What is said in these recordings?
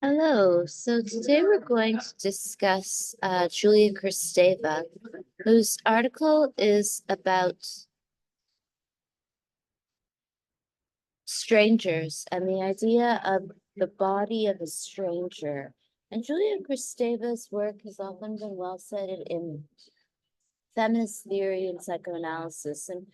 Hello. So today we're going to discuss Julia Kristeva, whose article is about strangers and the idea of the body of a stranger. And Julia Kristeva's work has often been well cited in feminist theory and psychoanalysis. And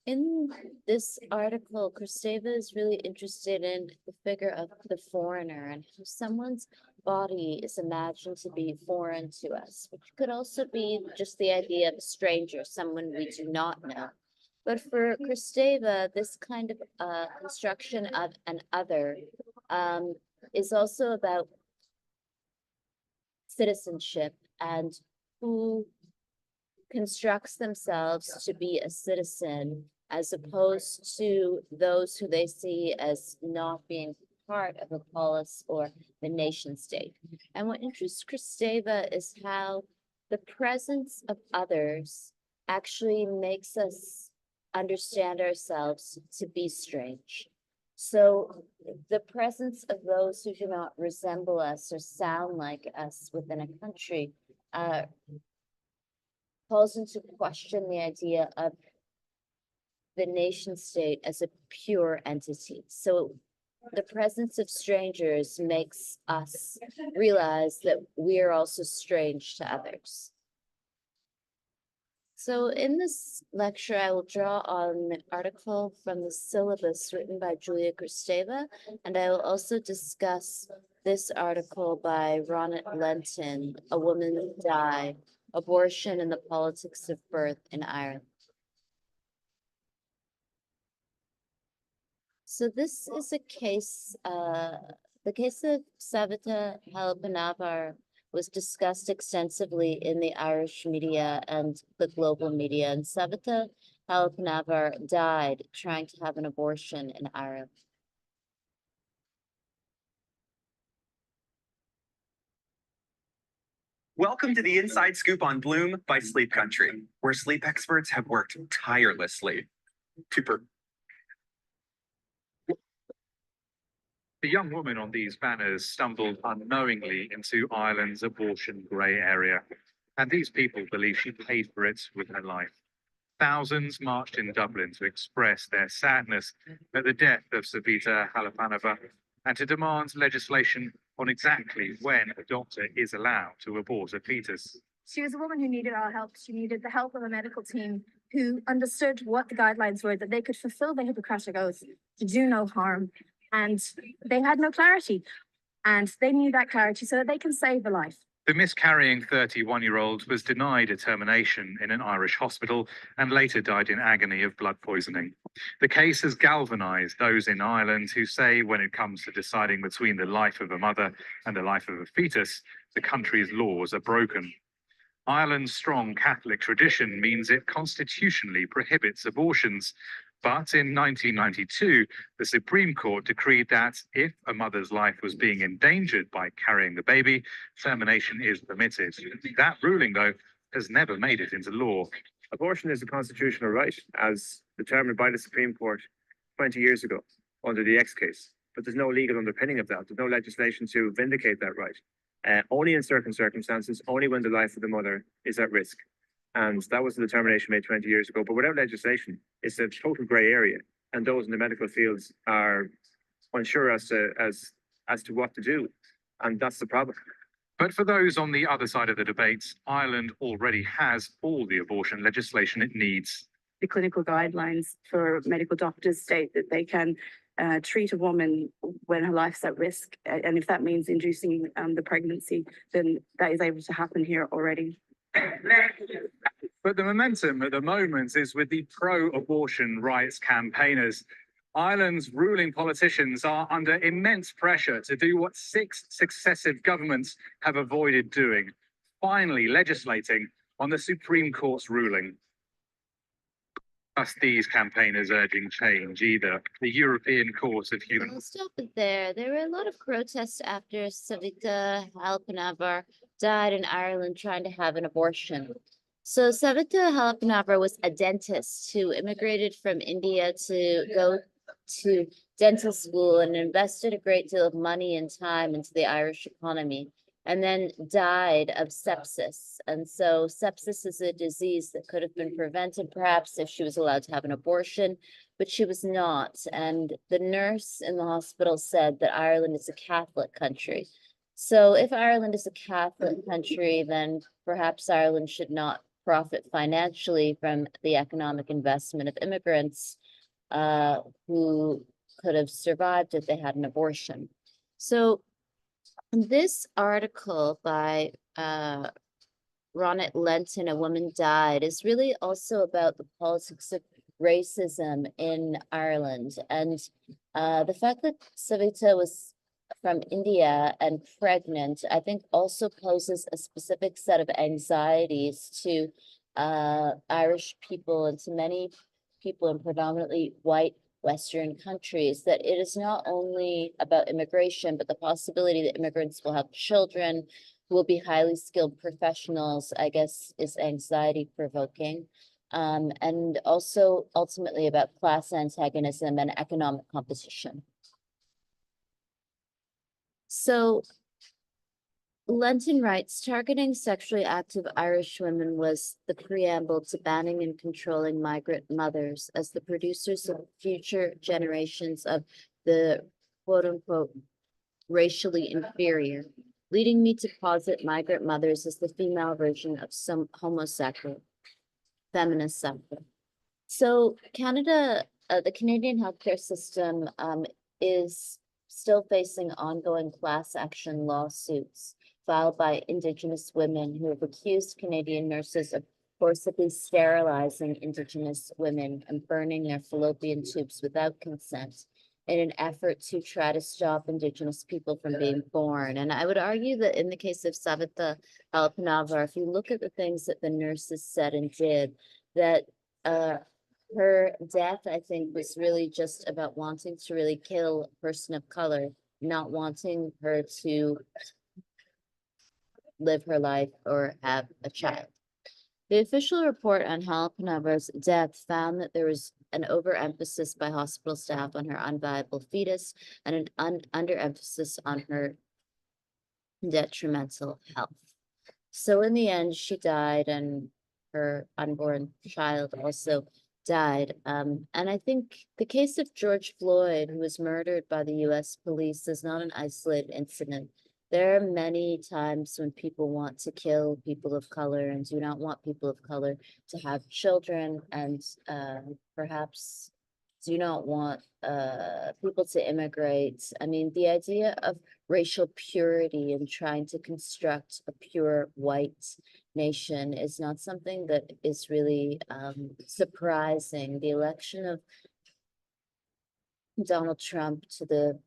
in this article, Kristeva is really interested in the figure of the foreigner and how someone's body is imagined to be foreign to us, which could also be just the idea of a stranger, someone we do not know. But for Kristeva, this kind of construction of an other is also about citizenship and who constructs themselves to be a citizen as opposed to those who they see as not being part of a polis or the nation state. And what interests Kristeva is how the presence of others actually makes us understand ourselves to be strange. So the presence of those who do not resemble us or sound like us within a country calls into question the idea of the nation state as a pure entity. So the presence of strangers makes us realize that we are also strange to others. So in this lecture, I will draw on an article from the syllabus written by Julia Kristeva, and I will also discuss this article by Ronit Lenton, A Woman Died, Abortion and the Politics of Birth in Ireland. So this is a case, the case of Savita Halappanavar was discussed extensively in the Irish media and the global media, and Savita Halappanavar died trying to have an abortion in Ireland. Welcome to the Inside Scoop on Bloom by Sleep Country, where sleep experts have worked tirelessly to The young woman on these banners stumbled unknowingly into Ireland's abortion grey area, and these people believe she paid for it with her life. Thousands marched in Dublin to express their sadness at the death of Savita Halappanavar and to demand legislation on exactly when a doctor is allowed to abort a fetus. She was a woman who needed our help. She needed the help of a medical team who understood what the guidelines were, that they could fulfill the Hippocratic Oath to do no harm. And they had no clarity. And they need that clarity so that they can save a life. The miscarrying 31-year-old was denied a termination in an Irish hospital and later died in agony of blood poisoning. The case has galvanised those in Ireland who say when it comes to deciding between the life of a mother and the life of a fetus, the country's laws are broken. Ireland's strong Catholic tradition means it constitutionally prohibits abortions. But in 1992, the Supreme Court decreed that if a mother's life was being endangered by carrying the baby, termination is permitted. That ruling, though, has never made it into law. Abortion is a constitutional right, as determined by the Supreme Court 20 years ago under the X case. But there's no legal underpinning of that. There's no legislation to vindicate that right. Only in certain circumstances, only when the life of the mother is at risk. And that was the determination made 20 years ago. But without legislation, it's a total grey area. And those in the medical fields are unsure as to what to do. And that's the problem. But for those on the other side of the debate, Ireland already has all the abortion legislation it needs. The clinical guidelines for medical doctors state that they can treat a woman when her life's at risk. And if that means inducing the pregnancy, then that is able to happen here already. But the momentum at the moment is with the pro-abortion rights campaigners. Ireland's ruling politicians are under immense pressure to do what 6 successive governments have avoided doing, finally legislating on the Supreme Court's ruling. Just these campaigners urging change either. The European Court of Human We'll stop it there. There were a lot of protests after Savita Halappanavar died in Ireland trying to have an abortion. So Savita Halappanavar was a dentist who immigrated from India to go to dental school and invested a great deal of money and time into the Irish economy, and then died of sepsis. And so sepsis is a disease that could have been prevented perhaps if she was allowed to have an abortion, but she was not. And the nurse in the hospital said that Ireland is a Catholic country. So if Ireland is a Catholic country, then perhaps Ireland should not profit financially from the economic investment of immigrants who could have survived if they had an abortion. So this article by Ronit Lenton, A Woman Died, is really also about the politics of racism in Ireland. And the fact that Savita was from India and pregnant, I think also poses a specific set of anxieties to Irish people and to many people in predominantly white Western countries, that it is not only about immigration, but the possibility that immigrants will have children who will be highly skilled professionals, I guess, is anxiety provoking. And also ultimately about class antagonism and economic competition. So Lenton writes, targeting sexually active Irish women was the preamble to banning and controlling migrant mothers as the producers of future generations of the quote unquote racially inferior, leading me to posit migrant mothers as the female version of some homosexual feminist suffering. So Canada, the Canadian healthcare system is still facing ongoing class action lawsuits filed by Indigenous women who have accused Canadian nurses of forcibly sterilizing Indigenous women and burning their fallopian tubes without consent in an effort to try to stop Indigenous people from being born. And I would argue that in the case of Savita Alpanavar, if you look at the things that the nurses said and did, that her death, I think, was really just about wanting to really kill a person of color, not wanting her to live her life or have a child. The official report on Halpanavar's death found that there was an overemphasis by hospital staff on her unviable fetus and an underemphasis on her detrimental health. So in the end, she died and her unborn child also died. And I think the case of George Floyd, who was murdered by the US police, is not an isolated incident. There are many times when people want to kill people of color and do not want people of color to have children, and perhaps do not want people to immigrate. I mean, the idea of racial purity and trying to construct a pure white nation is not something that is really surprising. The election of Donald Trump to the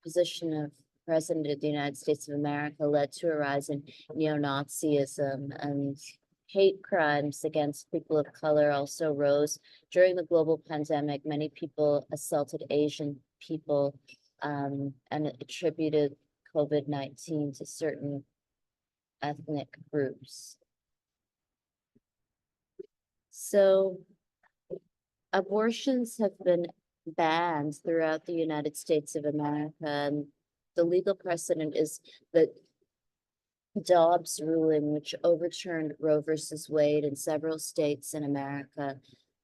position of President of the United States of America led to a rise in neo-Nazism, and hate crimes against people of color also rose. During the global pandemic, many people assaulted Asian people and attributed COVID-19 to certain ethnic groups. So abortions have been banned throughout the United States of America, and the legal precedent is the Dobbs ruling, which overturned Roe versus Wade in several states in America.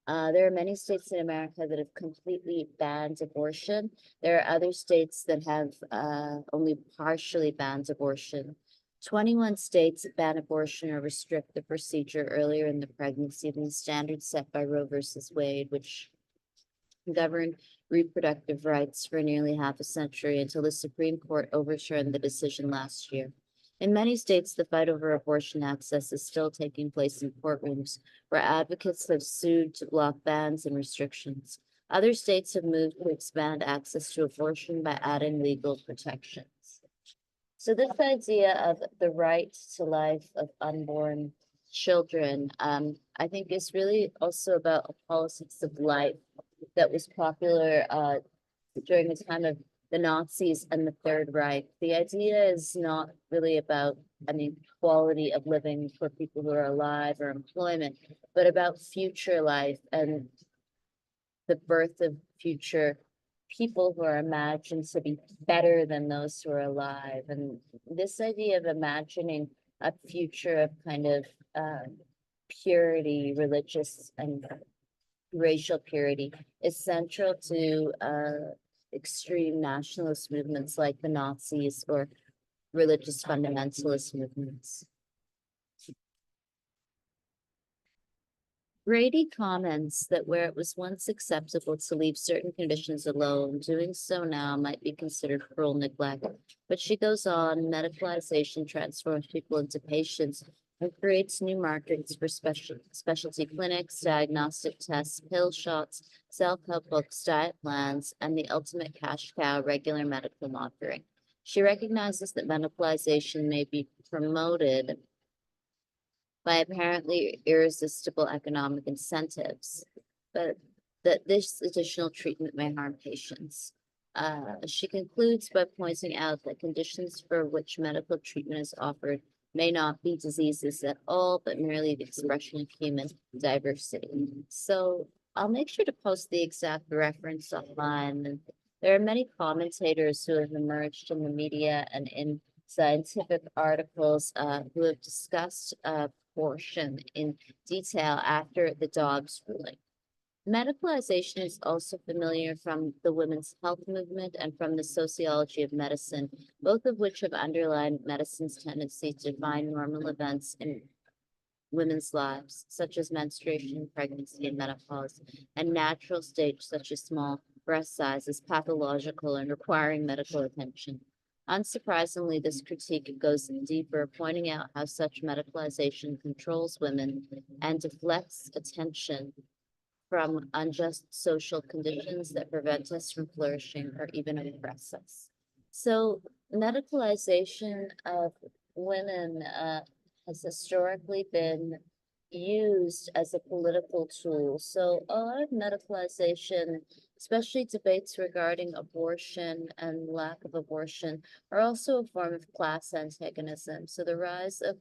There are many states in America that have completely banned abortion. There are other states that have only partially banned abortion. 21 states ban abortion or restrict the procedure earlier in the pregnancy than the standards set by Roe versus Wade, which governed reproductive rights for nearly half a century until the Supreme Court overturned the decision last year. In many states, the fight over abortion access is still taking place in courtrooms where advocates have sued to block bans and restrictions. Other states have moved to expand access to abortion by adding legal protections. So this idea of the right to life of unborn children, I think is really also about a politics of life that was popular during the time of the Nazis and the Third Reich. The idea is not really about, I mean, quality of living for people who are alive or employment, but about future life and the birth of future people who are imagined to be better than those who are alive. And this idea of imagining a future of kind of purity, religious and racial purity, is central to extreme nationalist movements like the Nazis or religious fundamentalist movements. Brady comments that where it was once acceptable to leave certain conditions alone, doing so now might be considered cruel neglect. But she goes on, medicalization transforms people into patients and creates new markets for specialty clinics, diagnostic tests, pill shots, self-help books, diet plans, and the ultimate cash cow, regular medical monitoring. She recognizes that medicalization may be promoted by apparently irresistible economic incentives, but that this additional treatment may harm patients. She concludes by pointing out that conditions for which medical treatment is offered may not be diseases at all, but merely the expression of human diversity. So I'll make sure to post the exact reference online. And there are many commentators who have emerged in the media and in scientific articles who have discussed abortion in detail after the Dobbs ruling. Medicalization is also familiar from the women's health movement and from the sociology of medicine, both of which have underlined medicine's tendency to define normal events in women's lives, such as menstruation, pregnancy, and menopause, and natural states such as small breast size as pathological and requiring medical attention. Unsurprisingly, this critique goes deeper, pointing out how such medicalization controls women and deflects attention from unjust social conditions that prevent us from flourishing or even oppress us. So medicalization of women has historically been used as a political tool. So a lot of medicalization, especially debates regarding abortion and lack of abortion, are also a form of class antagonism. So the rise of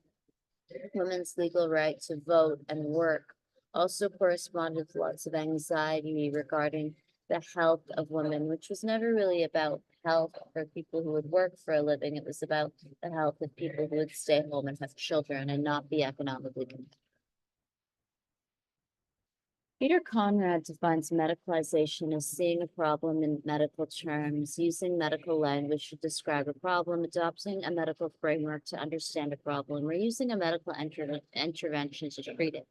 women's legal right to vote and work also corresponded with lots of anxiety regarding the health of women, which was never really about health for people who would work for a living. It was about the health of people who would stay home and have children and not be economically competitive. Peter Conrad defines medicalization as seeing a problem in medical terms, using medical language to describe a problem, adopting a medical framework to understand a problem, or using a medical intervention to treat it.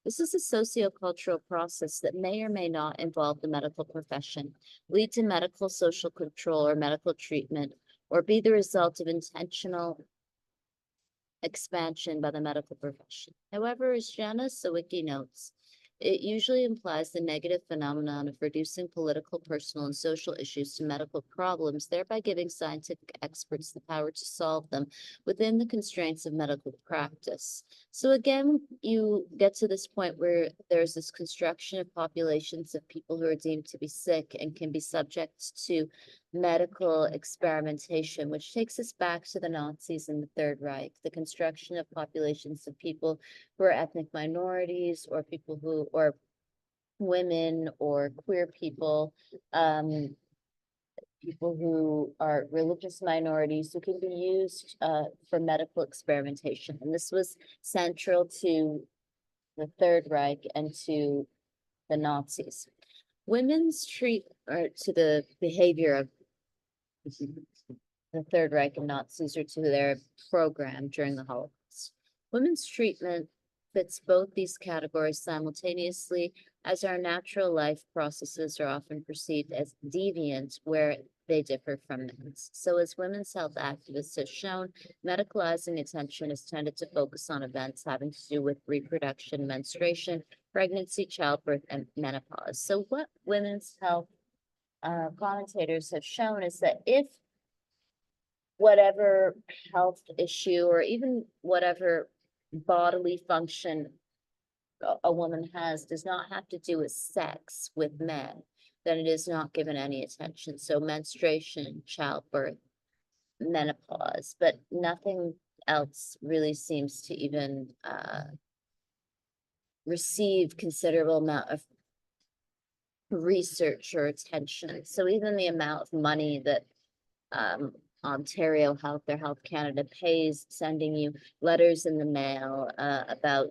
This is a sociocultural process that may or may not involve the medical profession, lead to medical social control or medical treatment, or be the result of intentional expansion by the medical profession. However, as Jana Sawicki notes, it usually implies the negative phenomenon of reducing political, personal, and social issues to medical problems, thereby giving scientific experts the power to solve them within the constraints of medical practice. So again, you get to this point where there's this construction of populations of people who are deemed to be sick and can be subject to medical experimentation, which takes us back to the Nazis and the Third Reich, the construction of populations of people who are ethnic minorities or people who, or women or queer people, people who are religious minorities who can be used for medical experimentation. And this was central to the Third Reich and to the Nazis. Women's or to the behavior of the Third Reich and Nazis, or to their program during the Holocaust. Women's treatment fits both these categories simultaneously, as our natural life processes are often perceived as deviant where they differ from men's. So as women's health activists have shown, medicalizing attention is tended to focus on events having to do with reproduction, menstruation, pregnancy, childbirth, and menopause. So what women's health commentators have shown is that if whatever health issue or even whatever bodily function a woman has does not have to do with sex with men, then it is not given any attention. So menstruation, childbirth, menopause, but nothing else really seems to even receive considerable amount of research or attention. So even the amount of money that Ontario Health or Health Canada pays sending you letters in the mail about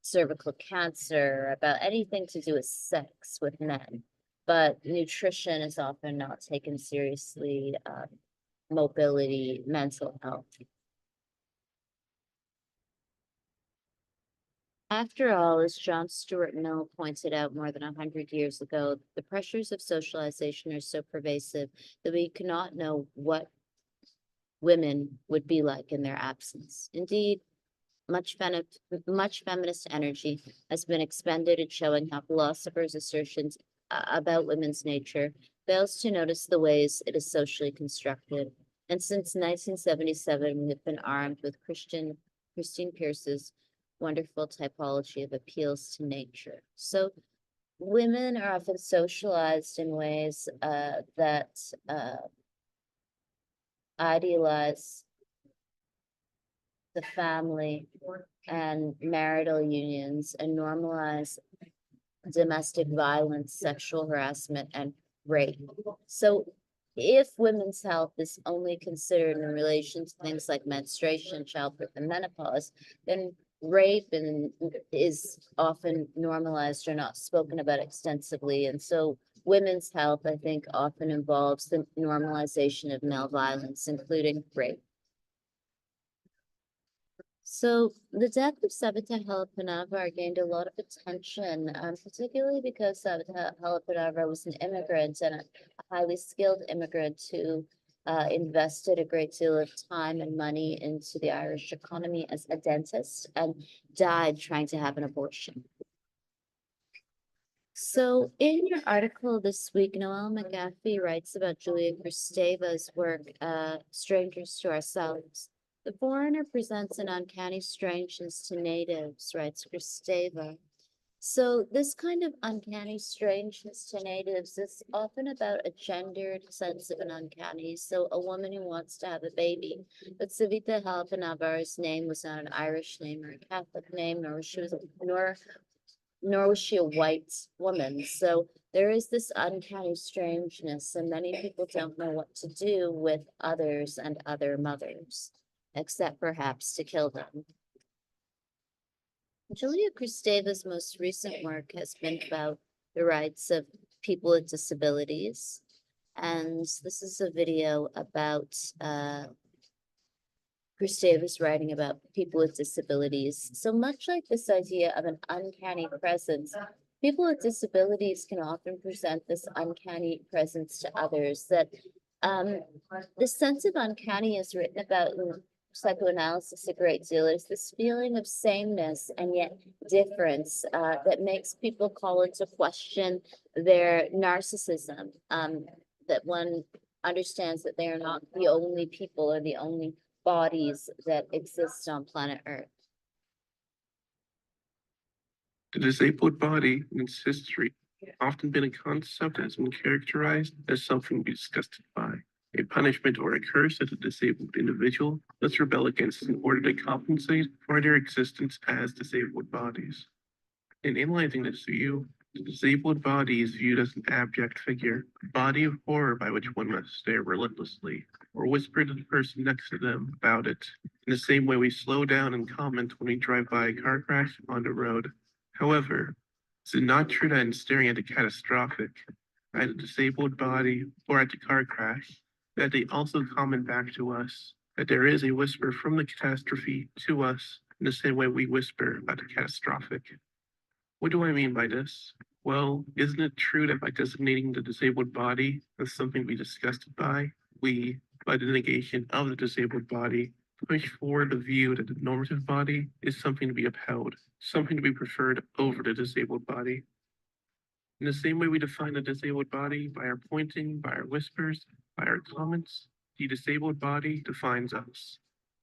cervical cancer, about anything to do with sex with men. But nutrition is often not taken seriously, mobility, mental health. After all, as John Stuart Mill pointed out more than 100 years ago, the pressures of socialization are so pervasive that we cannot know what women would be like in their absence. Indeed, much feminist energy has been expended in showing how philosophers' assertions about women's nature fails to notice the ways it is socially constructed. And since 1977, we have been armed with Christine Pierce's wonderful typology of appeals to nature. So women are often socialized in ways that idealize the family and marital unions and normalize domestic violence, sexual harassment, and rape. So if women's health is only considered in relation to things like menstruation, childbirth, and menopause, then rape is often normalized or not spoken about extensively. And so women's health, I think, often involves the normalization of male violence, including rape. So the death of Savita Halappanavar gained a lot of attention, particularly because Savita Halappanavar was an immigrant and a highly skilled immigrant who invested a great deal of time and money into the Irish economy as a dentist and died trying to have an abortion. So in your article this week, Noelle McGaffey writes about Julia Kristeva's work, Strangers to Ourselves. The foreigner presents an uncanny strangeness to natives, writes Kristeva. So this kind of uncanny strangeness to natives is often about a gendered sense of an uncanny. So a woman who wants to have a baby, but Savita Halappanavar's name was not an Irish name or a Catholic name, nor was she a white woman. So there is this uncanny strangeness, and many people don't know what to do with others and other mothers, except perhaps to kill them. Julia Kristeva's most recent work has been about the rights of people with disabilities. And this is a video about Kristeva's writing about people with disabilities. So much like this idea of an uncanny presence, people with disabilities can often present this uncanny presence to others. That the sense of uncanny is written about in psychoanalysis a great deal. It's this feeling of sameness and yet difference that makes people call into question their narcissism. That one understands that they are not the only people or the only bodies that exist on planet Earth. The disabled body in its history often been a concept that has been characterized as something to be disgusted by, a punishment or a curse that a disabled individual must rebel against in order to compensate for their existence as disabled bodies. In analyzing this view, the disabled body is viewed as an abject figure, a body of horror by which one must stare relentlessly, or whisper to the person next to them about it, in the same way we slow down and comment when we drive by a car crash on the road. However, is it not true that in staring at the catastrophic, at a disabled body, or at the car crash, that they also comment back to us, that there is a whisper from the catastrophe to us in the same way we whisper about the catastrophic? What do I mean by this? Well, isn't it true that by designating the disabled body as something to be disgusted by, we, by the negation of the disabled body, push forward the view that the normative body is something to be upheld, something to be preferred over the disabled body? In the same way we define the disabled body by our pointing, by our whispers, by our comments, the disabled body defines us.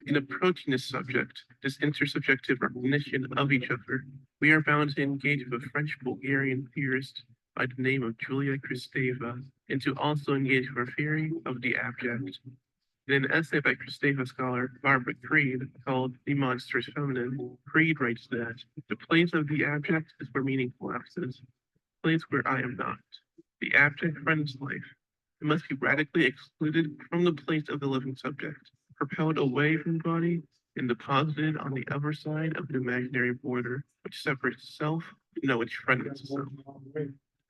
In approaching this subject, this intersubjective recognition of each other, we are bound to engage with a French-Bulgarian theorist by the name of Julia Kristeva, and to also engage with her theory of the abject. In an essay by Kristeva scholar Barbara Creed called The Monstrous Feminine, Creed writes that the place of the abject is where meaningful absence, a place where I am not. The abject friend's life. It must be radically excluded from the place of the living subject, propelled away from the body, and deposited on the other side of an imaginary border, which separates self from that which friends itself.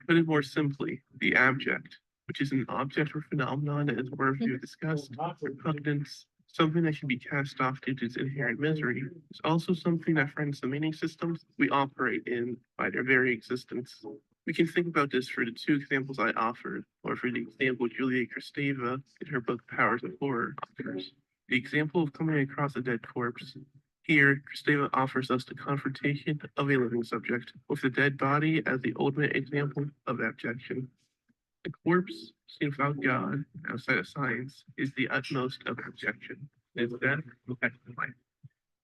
Put it more simply, the abject, which is an object or phenomenon that is worthy of disgust, repugnance, something that should be cast off due to its inherent misery, is also something that friends the meaning systems we operate in by their very existence. We can think about this for the two examples I offered, or for the example Julia Kristeva in her book Powers of Horror offers. The example of coming across a dead corpse. Here, Kristeva offers us the confrontation of a living subject with the dead body as the ultimate example of abjection. The corpse, seen without God, outside of science, is the utmost of abjection. It is death without life.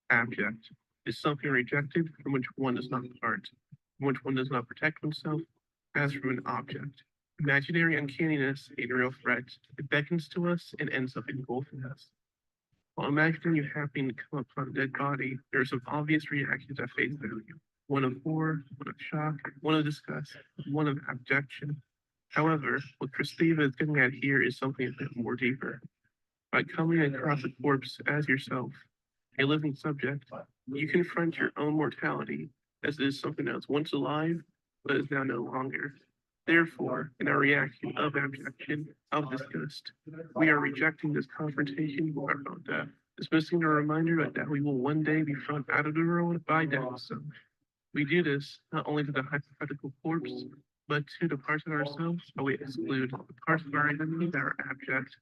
Abject is something rejected from which one does not part, from which one does not protect oneself, as from an object. Imaginary uncanniness, a real threat, it beckons to us and ends up engulfing us. While imagining you happening to come upon a dead body, there are some obvious reactions at face value. One of horror, one of shock, one of disgust, one of abjection. However, what Kristeva is getting at here is something a bit more deeper. By coming across a corpse as yourself, a living subject, you confront your own mortality as it is something that was once alive, but is now no longer. Therefore, in our reaction of abjection, of disgust, we are rejecting this confrontation with our own death, dismissing a reminder that we will one day be thrown out of the world by death itself. We do this not only to the hypothetical corpse, but to the parts of ourselves that we exclude, the parts of our identity that are abject.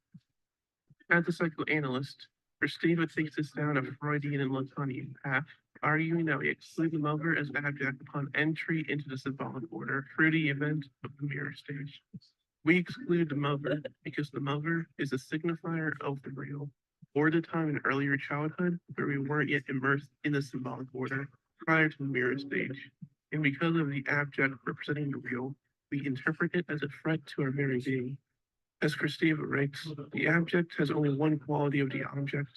As a psychoanalyst, Kristeva takes us down a Freudian and Lacanian path, arguing that we exclude the lover as abject upon entry into the symbolic order through the event of the mirror stage. We exclude the mother because the mother is a signifier of the real, or the time in earlier childhood where we weren't yet immersed in the symbolic order prior to the mirror stage. And because of the abject representing the real, we interpret it as a threat to our very being. As Kristeva writes, the abject has only one quality of the object,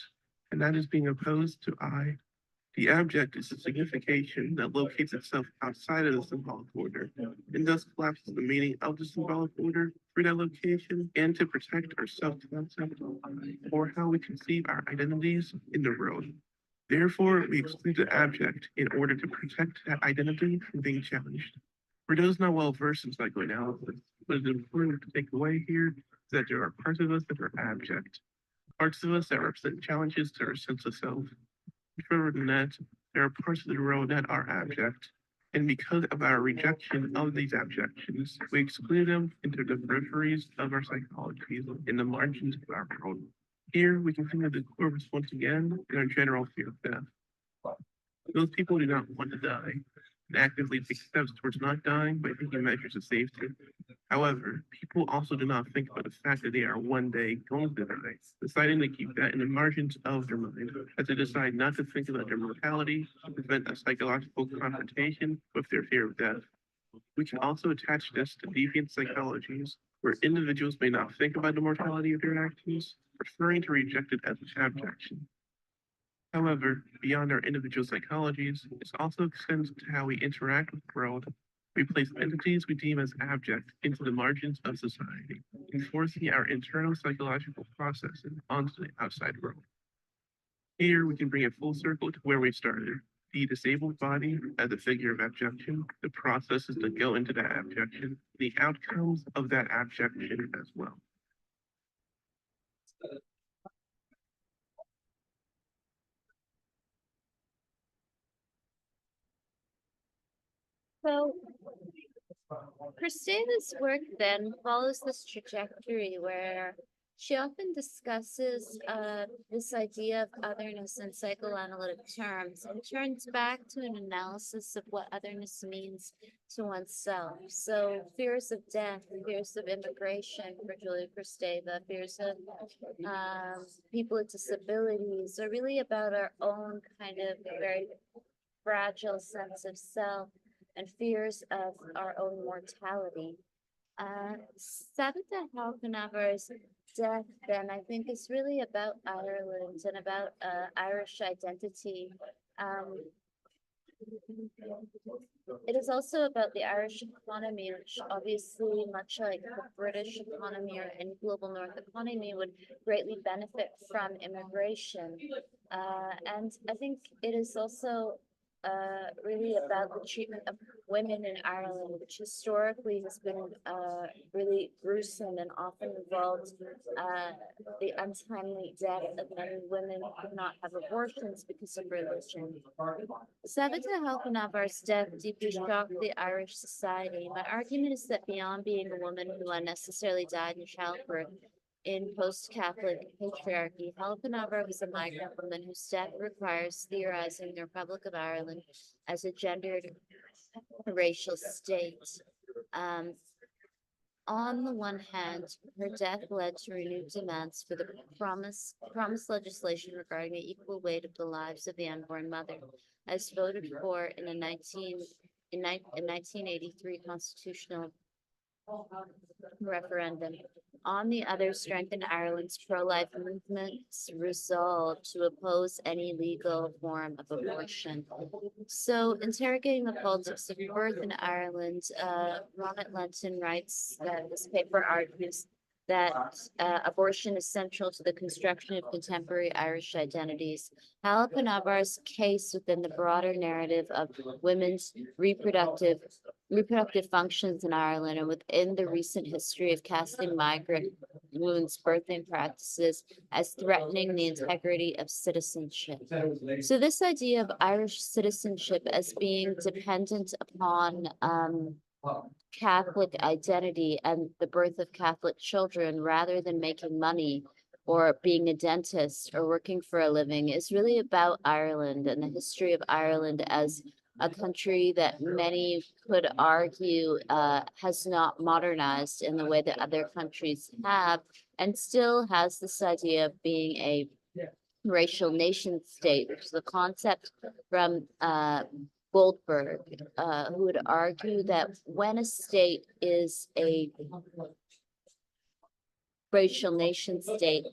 and that is being opposed to I. The abject is a signification that locates itself outside of the symbolic order, and thus collapses the meaning of the symbolic order for that location and to protect our self-concept or how we conceive our identities in the world. Therefore, we exclude the abject in order to protect that identity from being challenged. For those not well versed in psychoanalysis, what is important to take away here is that there are parts of us that are abject, parts of us that represent challenges to our sense of self. Further than that, there are parts of the world that are abject, and because of our rejection of these abjections, we exclude them into the peripheries of our psychologies in the margins of our world. Here, we can think of the corpus once again in our general fear of death. Those people do not want to die and actively take steps towards not dying by taking measures of safety. However, people also do not think about the fact that they are one day going to die, deciding to keep that in the margins of their mind as they decide not to think about their mortality to prevent a psychological confrontation with their fear of death. We can also attach this to deviant psychologies, where individuals may not think about the mortality of their actions, preferring to reject it as an abjection. However, beyond our individual psychologies, this also extends to how we interact with the world. We place entities we deem as abject into the margins of society, enforcing our internal psychological processes onto the outside world. Here, we can bring it full circle to where we started. The disabled body as a figure of abjection, the processes that go into that abjection, the outcomes of that abjection as well. So Kristeva's work then follows this trajectory where she often discusses this idea of otherness in psychoanalytic terms and turns back to an analysis of what otherness means to oneself. So fears of death, fears of immigration for Julia Kristeva, fears of people with disabilities are really about our own kind of very fragile sense of self and fears of our own mortality. Savita Halkanavar's death, then, I think, is really about Ireland and about Irish identity. It is also about the Irish economy, which obviously, much like the British economy or any global north economy, would greatly benefit from immigration. And I think it is also really about the treatment of women in Ireland, which historically has been really gruesome and often involved the untimely death of many women who could not have abortions because of religion. Savita Halpinavar's death deeply shocked the Irish society. My argument is that beyond being a woman who unnecessarily died in childbirth in post-Catholic patriarchy, Halpinavar was a migrant woman whose death requires theorizing the Republic of Ireland as a gendered racial state. On the one hand, her death led to renewed demands for the promised legislation regarding the equal weight of the lives of the unborn mother, as voted for in a 1983 constitutional referendum. On the other, strengthened Ireland's pro-life movement's resolve to oppose any legal form of abortion. So, interrogating the politics of birth in Ireland, Ronit Lenton writes that this paper argues that abortion is central to the construction of contemporary Irish identities. Halpinavar's case within the broader narrative of women's reproductive functions in Ireland and within the recent history of casting migrant women's birthing practices as threatening the integrity of citizenship. So this idea of Irish citizenship as being dependent upon Catholic identity and the birth of Catholic children rather than making money or being a dentist or working for a living is really about Ireland and the history of Ireland as a country that many could argue has not modernized in the way that other countries have, and still has this idea of being a racial nation state, which is a concept from Goldberg, who would argue that when a state is a racial nation state,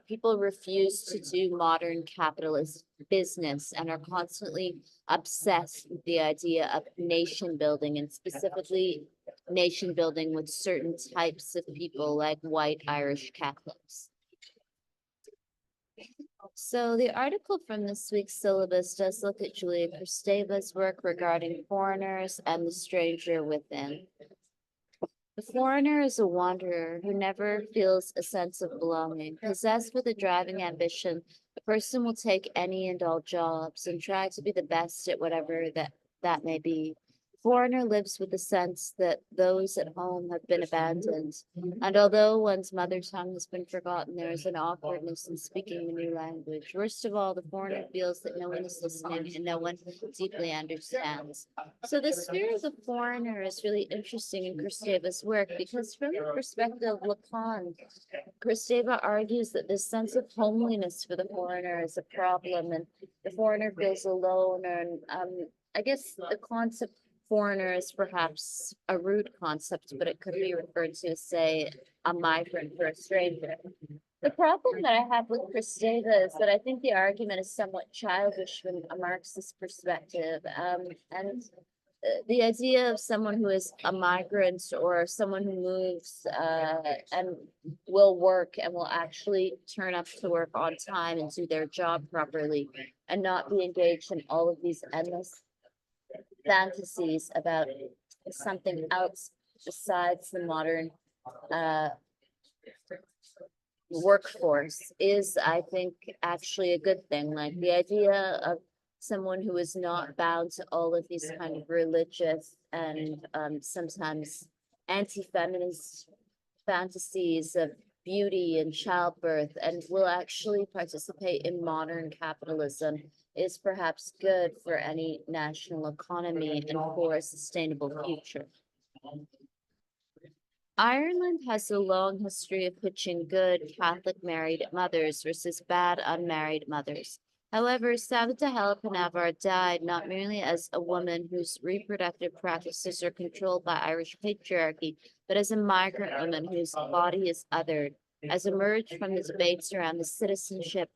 people refuse to do modern capitalist business and are constantly obsessed with the idea of nation building, and specifically nation building with certain types of people like white Irish Catholics. So the article from this week's syllabus does look at Julia Kristeva's work regarding foreigners and the stranger within. The foreigner is a wanderer who never feels a sense of belonging. Possessed with a driving ambition, a person will take any and all jobs and try to be the best at whatever that may be. Foreigner lives with the sense that those at home have been abandoned, and although one's mother tongue has been forgotten, there is an awkwardness in speaking the new language. Worst of all, the foreigner feels that no one is listening and no one deeply understands. So the sphere of the foreigner is really interesting in Kristeva's work because from the perspective of Lacan, Kristeva argues that this sense of homeliness for the foreigner is a problem, and the foreigner feels alone, and I guess the concept foreigner is perhaps a rude concept, but it could be referred to as, say, a migrant or a stranger. The problem that I have with Kristeva is that I think the argument is somewhat childish from a Marxist perspective. And the idea of someone who is a migrant or someone who moves and will work and will actually turn up to work on time and do their job properly and not be engaged in all of these endless fantasies about something else besides the modern workforce is, I think, actually a good thing. Like the idea of someone who is not bound to all of these kind of religious and sometimes anti-feminist fantasies of beauty and childbirth and will actually participate in modern capitalism is perhaps good for any national economy and for a sustainable future. Ireland has a long history of pitching good Catholic married mothers versus bad unmarried mothers. However, Savita Halpinavar died not merely as a woman whose reproductive practices are controlled by Irish patriarchy, but as a migrant woman whose body is othered, as emerged from the debates around the citizenship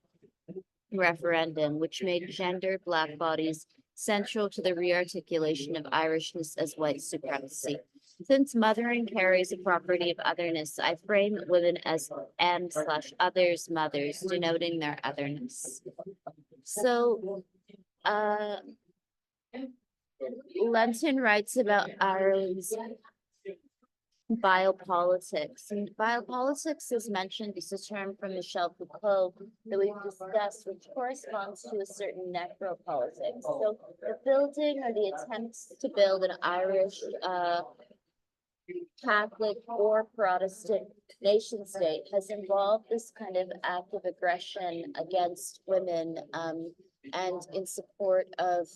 referendum, which made gendered Black bodies central to the rearticulation of Irishness as white supremacy. Since mothering carries a property of otherness, I frame women as m/others mothers, denoting their otherness. So, Lenton writes about Ireland's biopolitics, and biopolitics is mentioned as a term from Michel Foucault that we've discussed, which corresponds to a certain necropolitics. So the building or the attempts to build an Irish Catholic or Protestant nation state has involved this kind of act of aggression against women, and in support of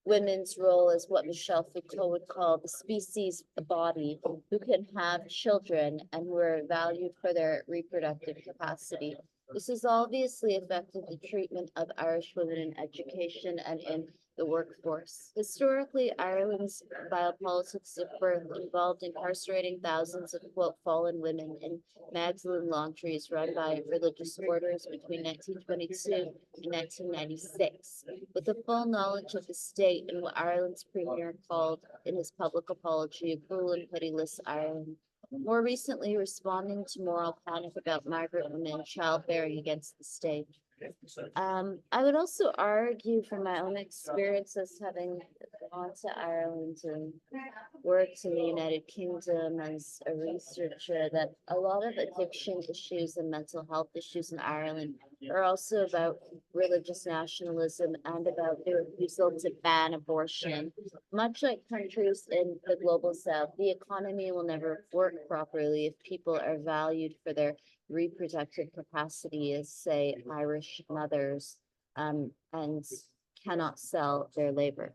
women's role as what Michel Foucault would call the species body, who can have children and who are valued for their reproductive capacity. This has obviously affected the treatment of Irish women in education and in the workforce. Historically, Ireland's biopolitics of birth involved incarcerating thousands of quote fallen women in Magdalen laundries run by religious orders between 1922 and 1996, with the full knowledge of the state and what Ireland's premier called in his public apology a cruel and pitiless Ireland. More recently, responding to moral panic about migrant women childbearing against the state. I would also argue from my own experiences having gone to Ireland and worked in the United Kingdom as a researcher that a lot of addiction issues and mental health issues in Ireland are also about religious nationalism and about the refusal to ban abortion. Much like countries in the global south, the economy will never work properly if people are valued for their reproductive capacity as, say, Irish mothers, and cannot sell their labor.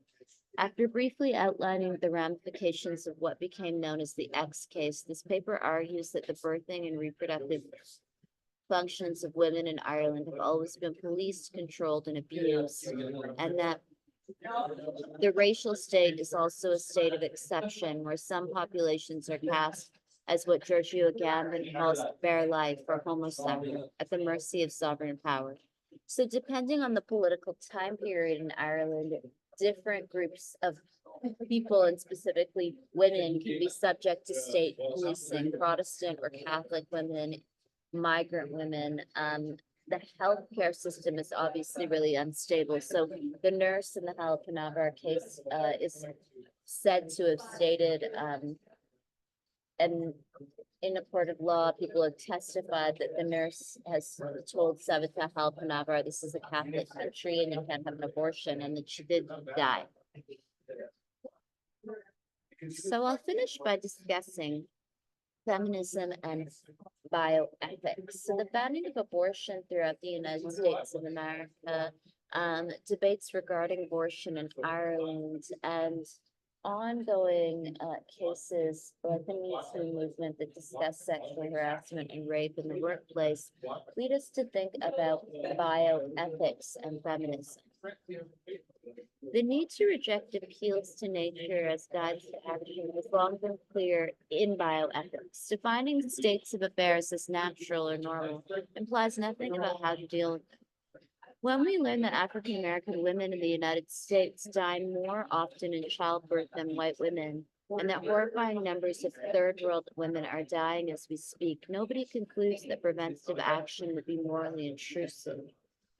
After briefly outlining the ramifications of what became known as the X case, this paper argues that the birthing and reproductive functions of women in Ireland have always been policed, controlled, and abused, and that the racial state is also a state of exception where some populations are cast as what Giorgio Agamben calls bare life or homo sacer, at the mercy of sovereign power. So depending on the political time period in Ireland, different groups of people, and specifically women, can be subject to state policing. Protestant or Catholic women, migrant women. The healthcare system is obviously really unstable. So the nurse in the Hal-Canavar case is said to have stated, and in a court of law, people have testified that the nurse has told Savita Hal-Canavar, this is a Catholic country and you can't have an abortion, and that she did die. So I'll finish by discussing feminism and bioethics. So the banning of abortion throughout the United States of America, debates regarding abortion in Ireland, and ongoing cases like the Me Too movement that discuss sexual harassment and rape in the workplace lead us to think about bioethics and feminism. The need to reject appeals to nature as guides to action has long been clear in bioethics. Defining states of affairs as natural or normal implies nothing about how to deal with them. When we learn that African American women in the United States die more often in childbirth than white women, and that horrifying numbers of third world women are dying as we speak, nobody concludes that preventative action would be morally intrusive.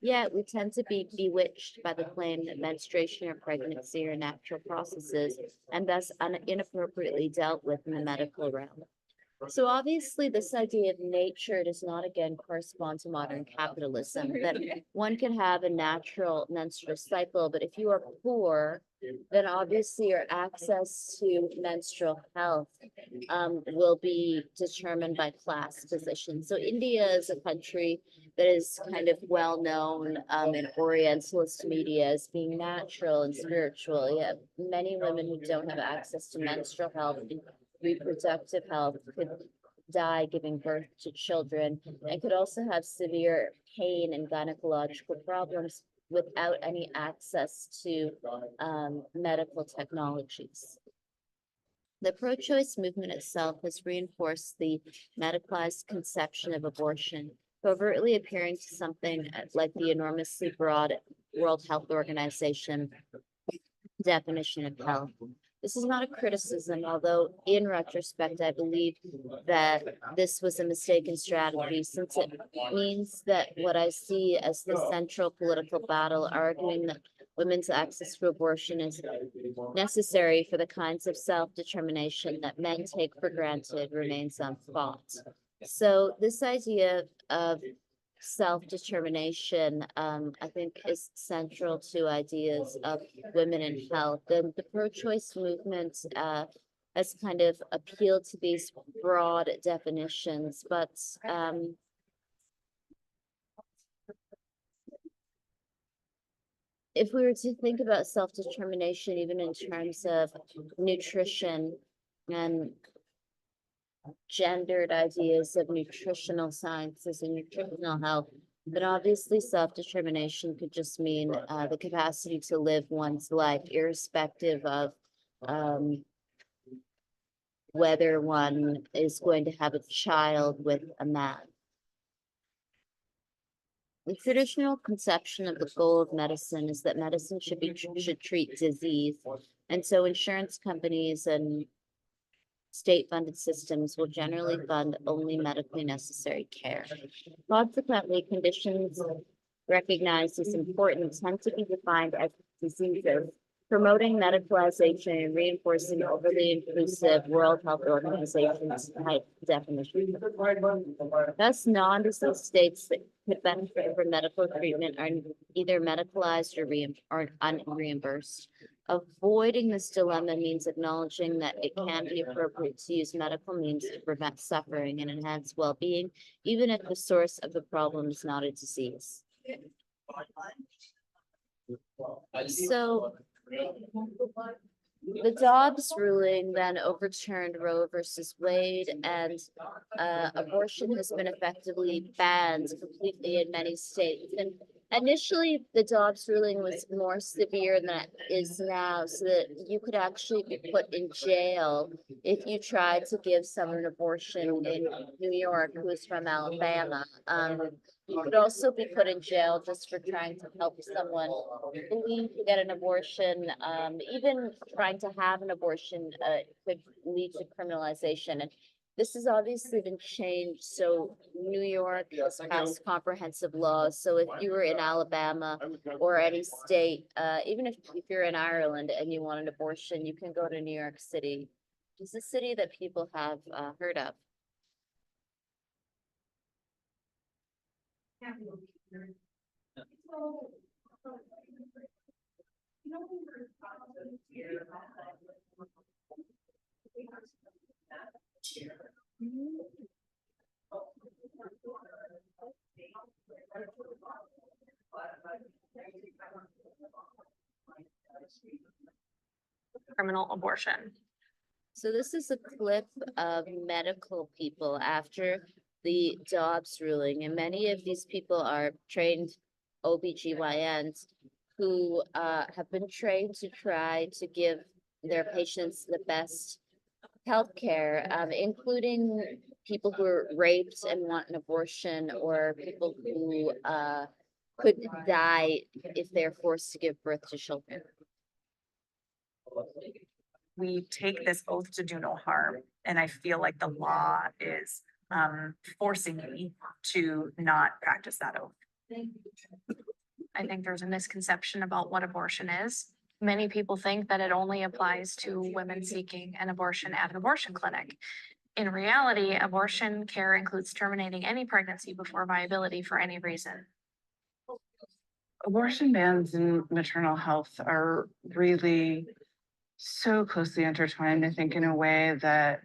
Yet we tend to be bewitched by the claim that menstruation or pregnancy are natural processes and thus inappropriately dealt with in the medical realm. So obviously this idea of nature does not again correspond to modern capitalism, that one can have a natural menstrual cycle, but if you are poor, then obviously your access to menstrual health will be determined by class position. So India is a country that is kind of well known in Orientalist media as being natural and spiritual. Yet many women who don't have access to menstrual health and reproductive health could die giving birth to children, and could also have severe pain and gynecological problems without any access to medical technologies. The pro-choice movement itself has reinforced the medicalized conception of abortion. covertly appearing to something like the enormously broad World Health Organization definition of health. This is not a criticism, although in retrospect, I believe that this was a mistaken strategy, since it means that what I see as the central political battle, arguing that women's access to abortion is necessary for the kinds of self-determination that men take for granted, remains unfought. So this idea of self-determination, I think, is central to ideas of women in health. The pro-choice movement has kind of appealed to these broad definitions, but if we were to think about self-determination, even in terms of nutrition and gendered ideas of nutritional sciences and nutritional health, then obviously self-determination could just mean the capacity to live one's life irrespective of whether one is going to have a child with a man. The traditional conception of the goal of medicine is that medicine should treat disease, and so insurance companies and state-funded systems will generally fund only medically necessary care. Consequently, conditions recognized as important tend to be defined as diseases, promoting medicalization and reinforcing overly inclusive World Health Organization's type definition. Thus, non-disease states that could benefit from medical treatment are either medicalized or unreimbursed. Avoiding this dilemma means acknowledging that it can be appropriate to use medical means to prevent suffering and enhance well-being, even if the source of the problem is not a disease. So, the Dobbs ruling then overturned Roe versus Wade, and abortion has been effectively banned completely in many states. And initially, the Dobbs ruling was more severe than it is now, so that you could actually be put in jail if you tried to give someone an abortion in New York who is from Alabama. You could also be put in jail just for trying to help someone leave to get an abortion. Even trying to have an abortion could lead to criminalization. And this has obviously been changed. So New York has passed comprehensive laws. So if you were in Alabama or any state, even if you're in Ireland and you want an abortion, you can go to New York City. It's a city that people have heard of. Criminal abortion. So this is a clip of medical people after the Dobbs ruling, and many of these people are trained OBGYNs who have been trained to try to give their patients the best healthcare, including people who are raped and want an abortion, or people who could die if they're forced to give birth to children. We take this oath to do no harm, and I feel like the law is forcing me to not practice that oath. I think there's a misconception about what abortion is. Many people think that it only applies to women seeking an abortion at an abortion clinic. In reality, abortion care includes terminating any pregnancy before viability for any reason. Abortion bans in maternal health are really so closely intertwined, I think, in a way that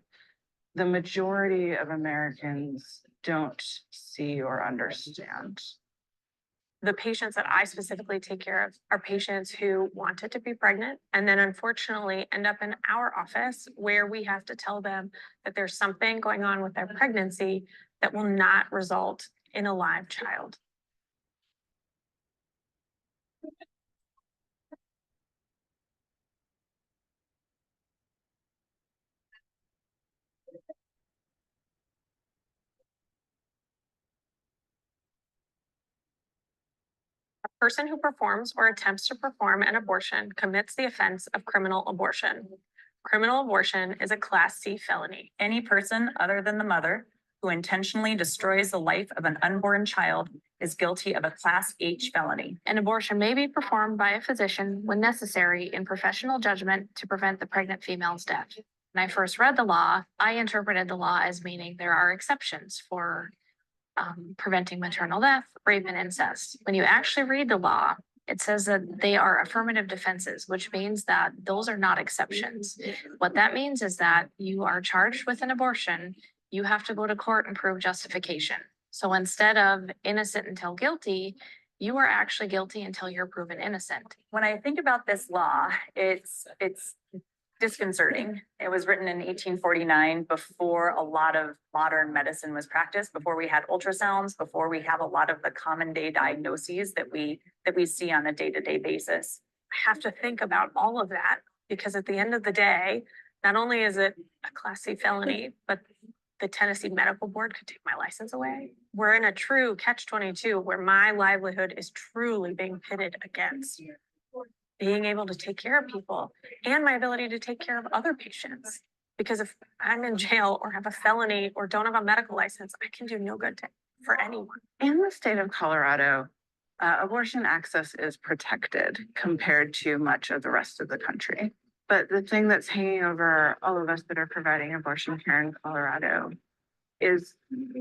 the majority of Americans don't see or understand. The patients that I specifically take care of are patients who wanted to be pregnant and then unfortunately end up in our office where we have to tell them that there's something going on with their pregnancy that will not result in a live child. person who performs or attempts to perform an abortion commits the offense of criminal abortion. Criminal abortion is a Class C felony. Any person other than the mother who intentionally destroys the life of an unborn child is guilty of a Class H felony. An abortion may be performed by a physician when necessary in professional judgment to prevent the pregnant female's death. When I first read the law, I interpreted the law as meaning there are exceptions for preventing maternal death, rape, and incest. When you actually read the law, it says that they are affirmative defenses, which means that those are not exceptions. What that means is that you are charged with an abortion, you have to go to court and prove justification. So instead of innocent until guilty, you are actually guilty until you're proven innocent. When I think about this law, it's disconcerting. It was written in 1849 before a lot of modern medicine was practiced, before we had ultrasounds, before we have a lot of the common day diagnoses that we see on a day-to-day basis. I have to think about all of that because at the end of the day, not only is it a Class C felony, but the Tennessee Medical Board could take my license away. We're in a true catch-22 where my livelihood is truly being pitted against being able to take care of people and my ability to take care of other patients. Because if I'm in jail or have a felony or don't have a medical license, I can do no good for anyone. In the state of Colorado, abortion access is protected compared to much of the rest of the country. But the thing that's hanging over all of us that are providing abortion care in Colorado is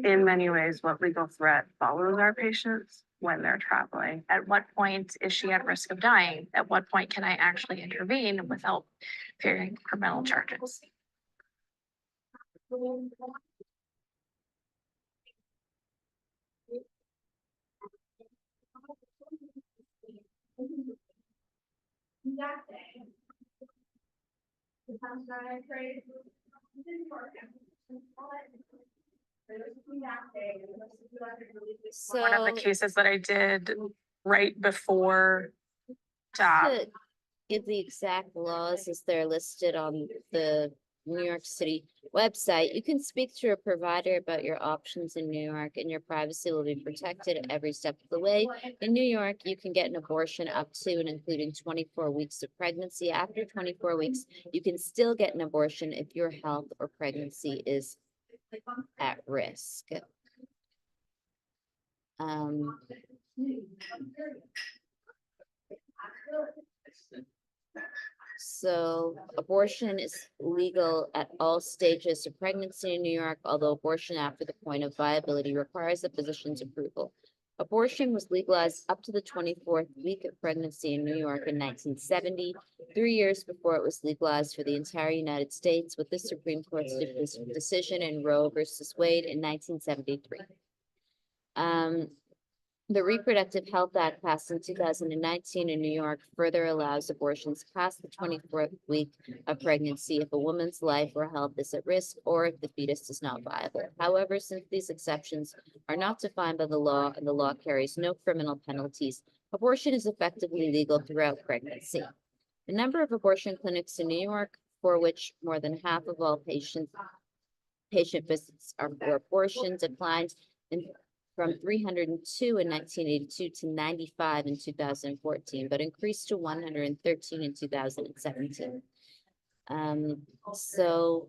in many ways what legal threat follows our patients when they're traveling. At what point is she at risk of dying? At what point can I actually intervene without fearing criminal charges? So. One of the cases that I did right before To give the exact laws as they're listed on the New York City website, you can speak to a provider about your options in New York, and your privacy will be protected at every step of the way. In New York, you can get an abortion up to and including 24 weeks of pregnancy. After 24 weeks, you can still get an abortion if your health or pregnancy is at risk. So abortion is legal at all stages of pregnancy in New York, although abortion after the point of viability requires the physician's approval. Abortion was legalized up to the 24th week of pregnancy in New York in 1970, 3 years before it was legalized for the entire United States, with the Supreme Court's decision in Roe versus Wade in 1973. The Reproductive Health Act passed in 2019 in New York further allows abortions past the 24th week of pregnancy if a woman's life or health is at risk or if the fetus is not viable. However, since these exceptions are not defined by the law and the law carries no criminal penalties, abortion is effectively legal throughout pregnancy. The number of abortion clinics in New York, for which more than half of all patient visits are for abortion, declined from 302 in 1982 to 95 in 2014, but increased to 113 in 2017. So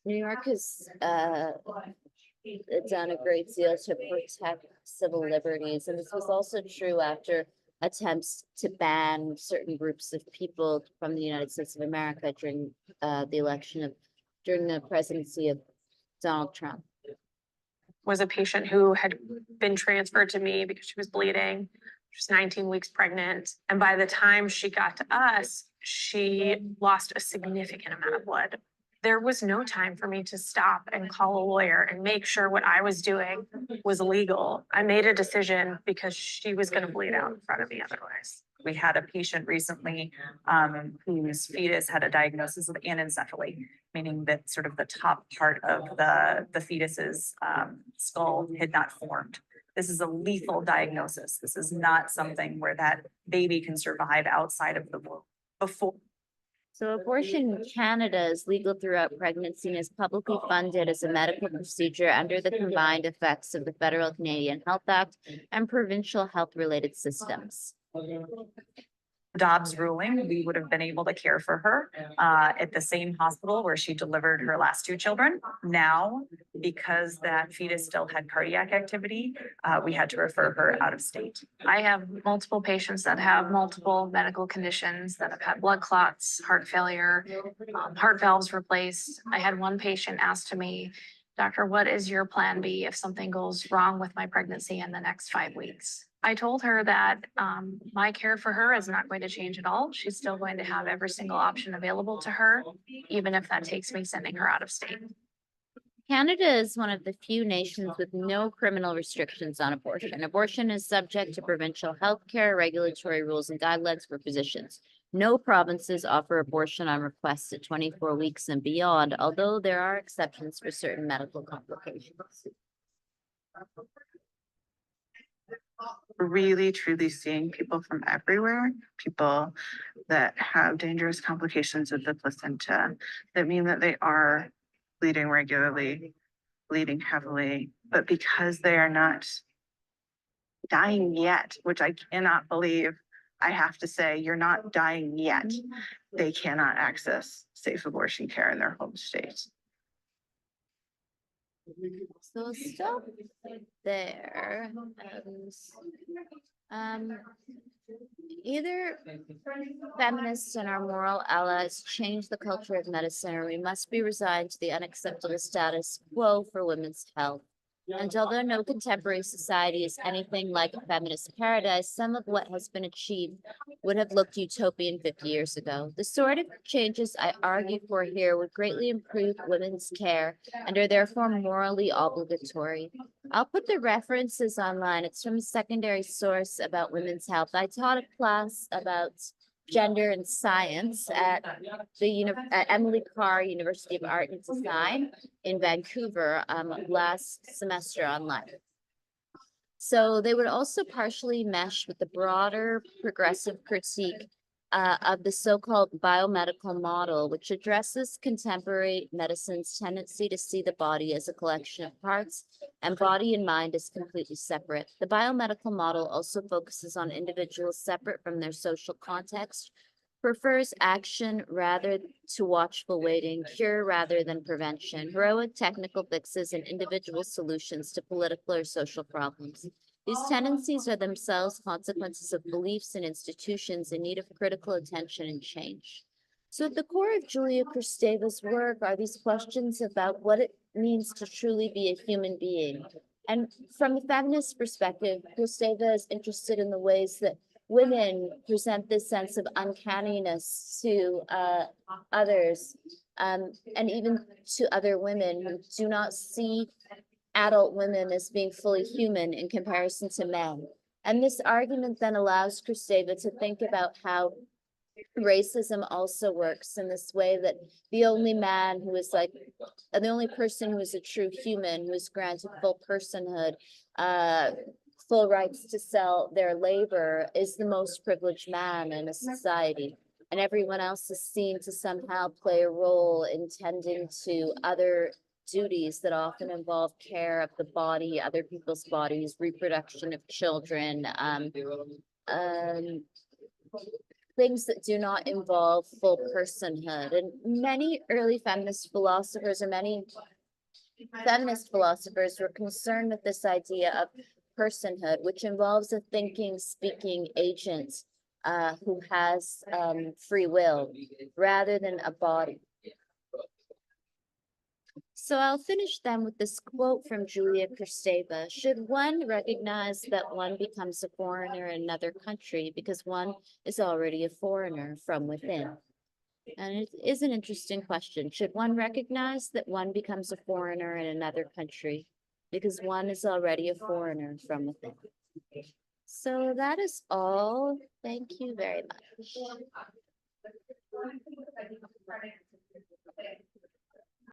New York has done a great deal to protect civil liberties, and this was also true after attempts to ban certain groups of people from the United States of America during during the presidency of Donald Trump. Was a patient who had been transferred to me because she was bleeding. She was 19 weeks pregnant. And by the time she got to us, she lost a significant amount of blood. There was no time for me to stop and call a lawyer and make sure what I was doing was legal. I made a decision because she was going to bleed out in front of me otherwise. We had a patient recently whose fetus had a diagnosis of anencephaly, meaning that sort of the top part of the fetus's skull had not formed. This is a lethal diagnosis. This is not something where that baby can survive outside of the womb. So abortion in Canada is legal throughout pregnancy and is publicly funded as a medical procedure under the combined effects of the Federal Canadian Health Act and provincial health-related systems. Dobbs ruling, we would have been able to care for her at the same hospital where she delivered her last two children. Now, because that fetus still had cardiac activity, we had to refer her out of state. I have multiple patients that have multiple medical conditions that have had blood clots, heart failure, heart valves replaced. I had one patient ask to me, "Doctor, what is your plan B if something goes wrong with my pregnancy in the next 5 weeks?" I told her that my care for her is not going to change at all. She's still going to have every single option available to her, even if that takes me sending her out of state. Canada is one of the few nations with no criminal restrictions on abortion. Abortion is subject to provincial healthcare, regulatory rules, and guidelines for physicians. No provinces offer abortion on request at 24 weeks and beyond, although there are exceptions for certain medical complications. Really truly seeing people from everywhere, people that have dangerous complications of the placenta that mean that they are bleeding regularly, bleeding heavily, but because they are not dying yet, which I cannot believe, I have to say, you're not dying yet, they cannot access safe abortion care in their home state. So stop there. Either feminists and our moral allies change the culture of medicine, or we must be resigned to the unacceptable status quo for women's health. And although no contemporary society is anything like a feminist paradise, some of what has been achieved would have looked utopian 50 years ago. The sort of changes I argue for here would greatly improve women's care and are therefore morally obligatory. I'll put the references online. It's from a secondary source about women's health. I taught a class about gender and science at Emily Carr University of Art and Design in Vancouver last semester online. So they would also partially mesh with the broader progressive critique of the so-called biomedical model, which addresses contemporary medicine's tendency to see the body as a collection of parts and body and mind as completely separate. The biomedical model also focuses on individuals separate from their social context, prefers action rather to watchful waiting, cure rather than prevention, heroic technical fixes and individual solutions to political or social problems. These tendencies are themselves consequences of beliefs and institutions in need of critical attention and change. So at the core of Julia Kristeva's work are these questions about what it means to truly be a human being. And from a feminist perspective, Kristeva is interested in the ways that women present this sense of uncanniness to others, and even to other women who do not see adult women as being fully human in comparison to men. And this argument then allows Kristeva to think about how racism also works in this way, that the only man who is like, the only person who is a true human, who is granted full personhood, full rights to sell their labor, is the most privileged man in a society. And everyone else is seen to somehow play a role in tending to other duties that often involve care of the body, other people's bodies, reproduction of children, things that do not involve full personhood. And many early feminist philosophers or many feminist philosophers were concerned with this idea of personhood, which involves a thinking, speaking agent who has free will rather than a body. So I'll finish then with this quote from Julia Kristeva. Should one recognize that one becomes a foreigner in another country because one is already a foreigner from within? And it is an interesting question. Should one recognize that one becomes a foreigner in another country because one is already a foreigner from within? So that is all. Thank you very much.